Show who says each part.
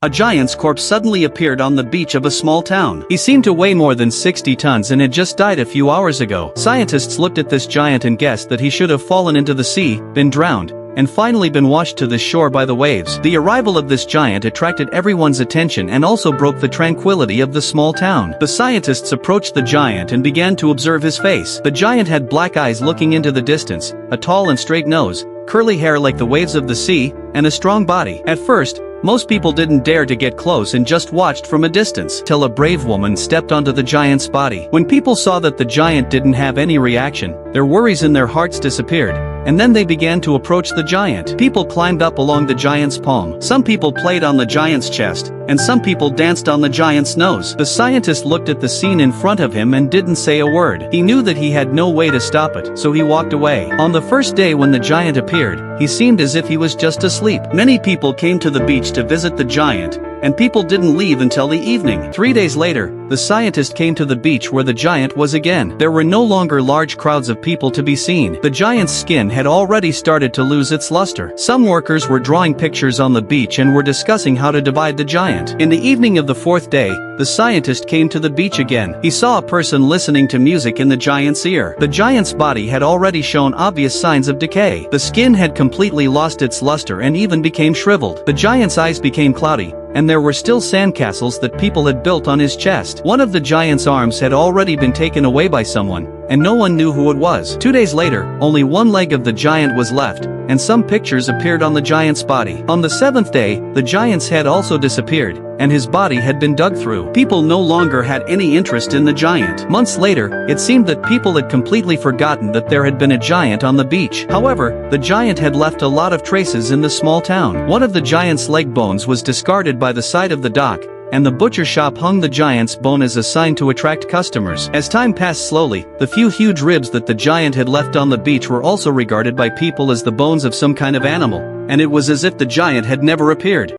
Speaker 1: a giant's corpse suddenly appeared on the beach of a small town. He seemed to weigh more than 60 tons and had just died a few hours ago. Scientists looked at this giant and guessed that he should have fallen into the sea, been drowned, and finally been washed to the shore by the waves. The arrival of this giant attracted everyone's attention and also broke the tranquility of the small town. The scientists approached the giant and began to observe his face. The giant had black eyes looking into the distance, a tall and straight nose, curly hair like the waves of the sea, and a strong body. At first, most people didn't dare to get close and just watched from a distance, till a brave woman stepped onto the giant's body. When people saw that the giant didn't have any reaction, their worries in their hearts disappeared, and then they began to approach the giant. People climbed up along the giant's palm. Some people played on the giant's chest, and some people danced on the giant's nose. The scientist looked at the scene in front of him and didn't say a word. He knew that he had no way to stop it, so he walked away. On the first day when the giant appeared, he seemed as if he was just asleep. Many people came to the beach to visit the giant, and people didn't leave until the evening. 3 days later, the scientist came to the beach where the giant was again. There were no longer large crowds of people to be seen. The giant's skin had already started to lose its luster. Some workers were drawing pictures on the beach and were discussing how to divide the giant. In the evening of the 4th day, the scientist came to the beach again. He saw a person listening to music in the giant's ear. The giant's body had already shown obvious signs of decay. The skin had completely lost its luster and even became shriveled. The giant's eyes became cloudy, and there were still sandcastles that people had built on his chest. One of the giant's arms had already been taken away by someone, and no one knew who it was. 2 days later, only one leg of the giant was left, and some pictures appeared on the giant's body. On the 7th day, the giant's head also disappeared, and his body had been dug through. People no longer had any interest in the giant. Months later, it seemed that people had completely forgotten that there had been a giant on the beach. However, the giant had left a lot of traces in the small town. One of the giant's leg bones was discarded by the side of the dock, and the butcher shop hung the giant's bone as a sign to attract customers. As time passed slowly, the few huge ribs that the giant had left on the beach were also regarded by people as the bones of some kind of animal, and it was as if the giant had never appeared.